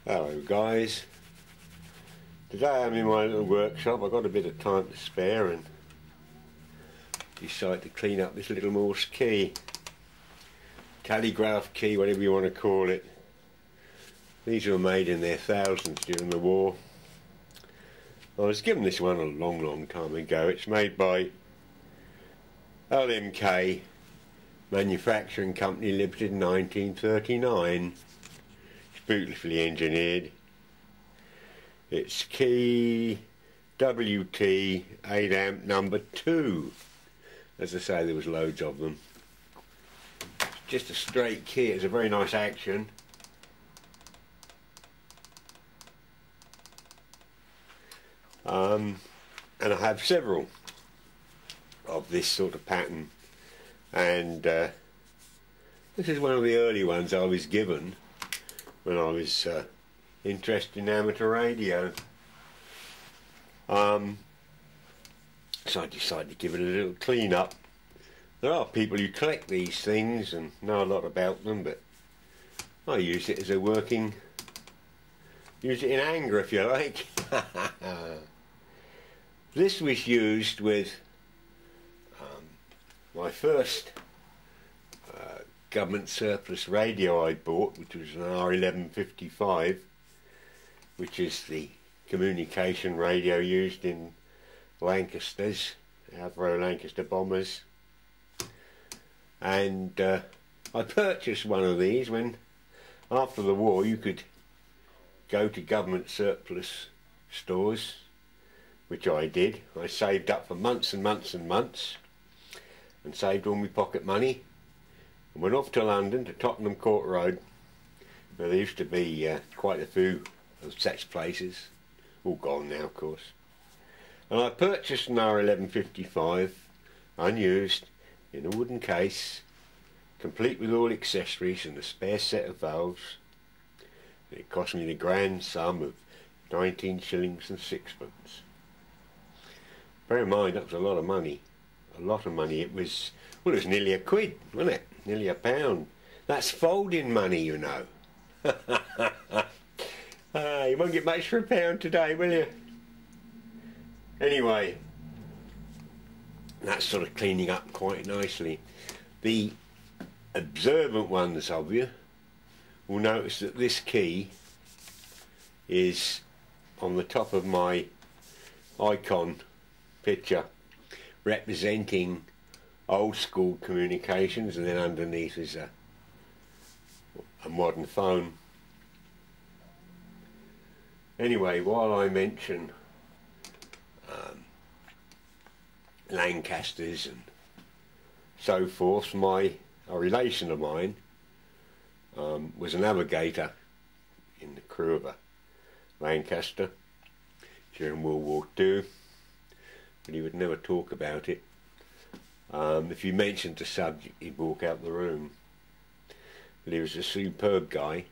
Hello guys, today I'm in my little workshop. I've got a bit of time to spare and decided to clean up this little Morse key, telegraph key, whatever you want to call it. These were made in their thousands during the war. I was given this one a long time ago. It's made by LMK Manufacturing Company Limited in 1939. Beautifully engineered. It's key WT 8 amp number 2. As I say, there was loads of them. It's just a straight key. It's a very nice action. And I have several of this sort of pattern, and this is one of the early ones I was given when I was interested in amateur radio. So I decided to give it a little clean up. There are people who collect these things and know a lot about them, but I use it as a working, use it in anger if you like. This was used with my first government surplus radio I bought, which was an R1155, which is the communication radio used in Lancasters, Avro Lancaster bombers. And I purchased one of these when, after the war, you could go to government surplus stores, which I did. I saved up for months and months and months and saved all my pocket money. Went off to London, to Tottenham Court Road, where there used to be quite a few of such places, all gone now of course. And I purchased an R1155, unused, in a wooden case, complete with all accessories and a spare set of valves. It cost me the grand sum of 19 shillings and sixpence. Bear in mind, that was a lot of money. A lot of money. It was, well, it was nearly a quid, wasn't it? Nearly a pound. That's folding money, you know. You won't get much for a pound today, will you? Anyway, that's sort of cleaning up quite nicely. The observant ones of you will notice that this key is on the top of my icon picture, representing old school communications, and then underneath is a modern phone. Anyway, while I mention Lancasters and so forth, a relation of mine was a navigator in the crew of a Lancaster during World War II, but he would never talk about it. If you mentioned the subject, he'd walk out the room. But he was a superb guy,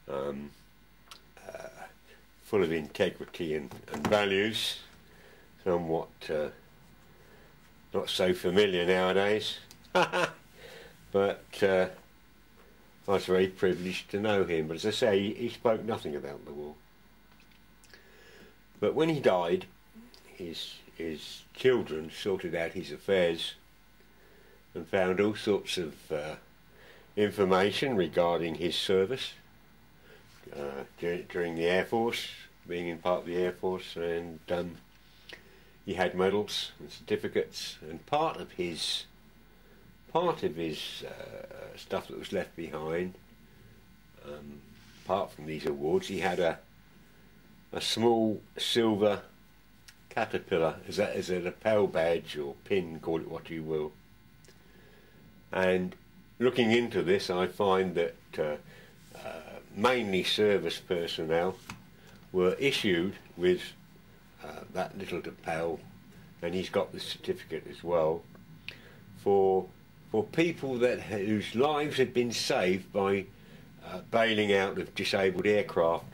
full of integrity and values, somewhat not so familiar nowadays. But I was very privileged to know him. But as I say, he spoke nothing about the war. But when he died, his children sorted out his affairs and found all sorts of information regarding his service during the Air Force, being in part of the Air Force, and he had medals and certificates, and part of his stuff that was left behind, apart from these awards, he had a small silver caterpillar as a lapel badge or pin, call it what you will. And looking into this, I find that mainly service personnel were issued with that little lapel, and he's got the certificate as well, for people whose lives had been saved by bailing out of disabled aircraft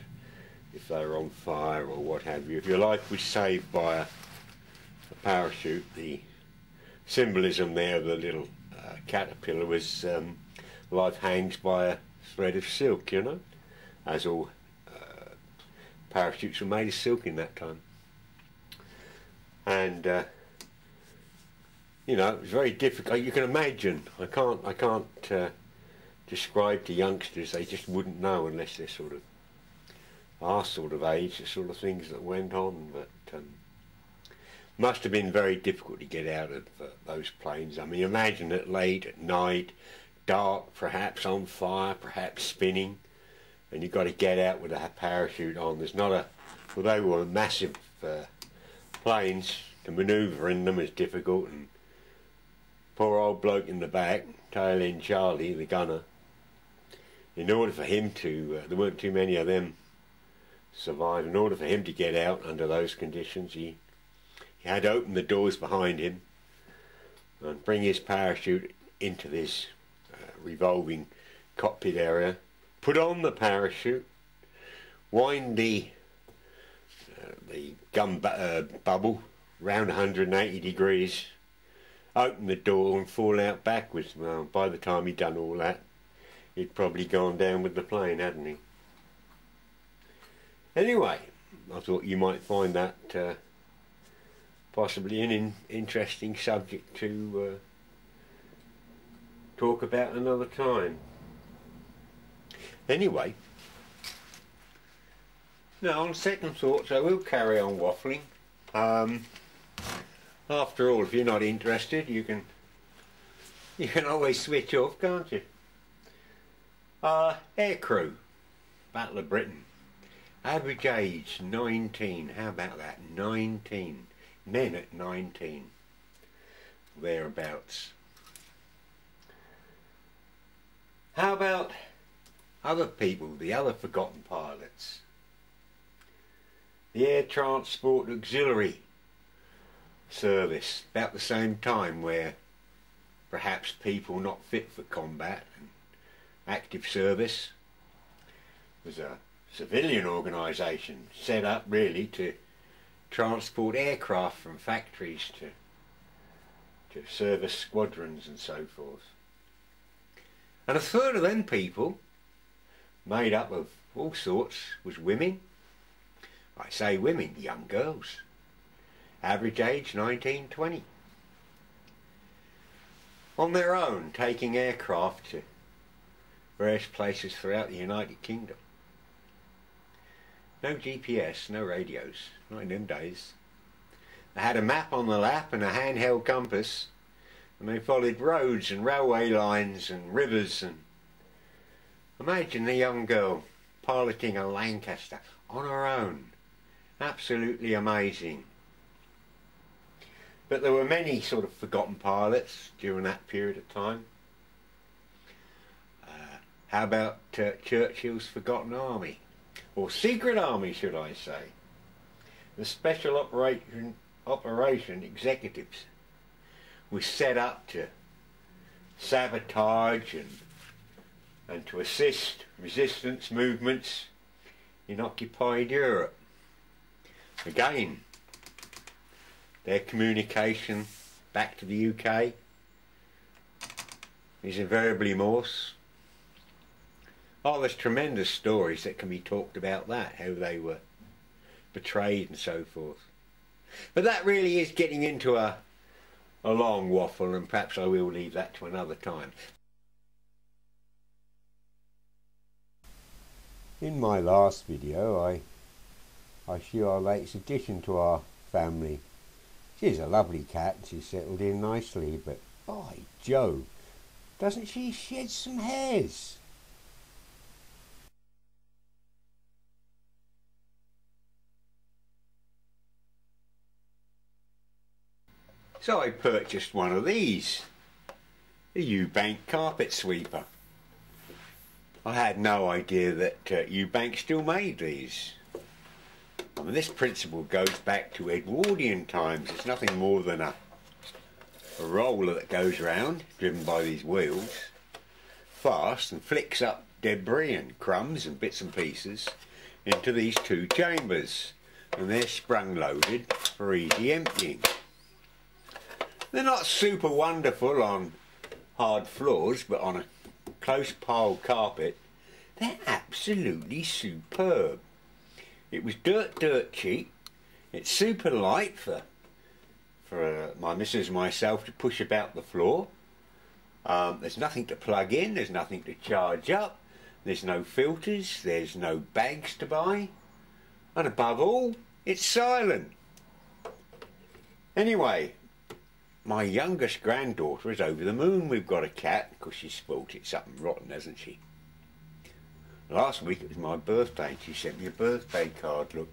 if they were on fire or what have you. If your life was saved by a parachute, the symbolism there of the little caterpillar was life hangs by a thread of silk, you know, as all parachutes were made of silk in that time. And you know, it was very difficult. You can imagine. I can't describe to youngsters. They just wouldn't know unless they're sort of our sort of age, the sort of things that went on. But must have been very difficult to get out of those planes. I mean, imagine it late at night, dark, perhaps on fire, perhaps spinning, and you've got to get out with a parachute on. There's not a, well, they were massive planes, to manoeuvre in them is difficult, and poor old bloke in the back, tail end Charlie, the gunner, in order for him to, there weren't too many of them survive, in order for him to get out under those conditions, he had to open the doors behind him and bring his parachute into this revolving cockpit area, put on the parachute, wind the gun bubble round 180 degrees, open the door and fall out backwards. Well, by the time he'd done all that, he'd probably gone down with the plane, hadn't he? Anyway, I thought you might find that possibly an interesting subject to talk about another time. Anyway, now on second thoughts I will carry on waffling. After all, if you're not interested, you can always switch off, can't you? Aircrew, Battle of Britain. Average age 19. How about that? 19. Men at 19. Thereabouts. How about other people, the other forgotten pilots? The Air Transport Auxiliary Service, about the same time, where perhaps people not fit for combat and active service, was a civilian organisation set up really to transport aircraft from factories to service squadrons and so forth. And a third of them people, made up of all sorts, was women. I say women, young girls. Average age 19, 20. On their own, taking aircraft to various places throughout the United Kingdom. No GPS, no radios, not in them days. They had a map on the lap and a handheld compass, and they followed roads and railway lines and rivers. And imagine a young girl piloting a Lancaster on her own. Absolutely amazing. But there were many sort of forgotten pilots during that period of time. How about Churchill's Forgotten Army? Or Secret Army, should I say. The Special Operation Executives was set up to sabotage and to assist resistance movements in occupied Europe. Again, their communication back to the UK is invariably Morse. Oh, there's tremendous stories that can be talked about that, how they were betrayed and so forth. But that really is getting into a long waffle, and perhaps I will leave that to another time. In my last video, I show our latest addition to our family. She's a lovely cat, she's settled in nicely, but by Jove, doesn't she shed some hairs? So I purchased one of these, the Eubank carpet sweeper. I had no idea that Eubank still made these. I mean, this principle goes back to Edwardian times. It's nothing more than a roller that goes round, driven by these wheels, fast, and flicks up debris and crumbs and bits and pieces into these two chambers, and they're sprung loaded for easy emptying. They're not super wonderful on hard floors, but on a close piled carpet, they're absolutely superb. It was dirt cheap. It's super light for my missus and myself to push about the floor. There's nothing to plug in, there's nothing to charge up, there's no filters, there's no bags to buy, and above all, it's silent. Anyway, my youngest granddaughter is over the moon we've got a cat, because she's spoilt it something rotten, hasn't she? Last week it was my birthday and she sent me a birthday card, look.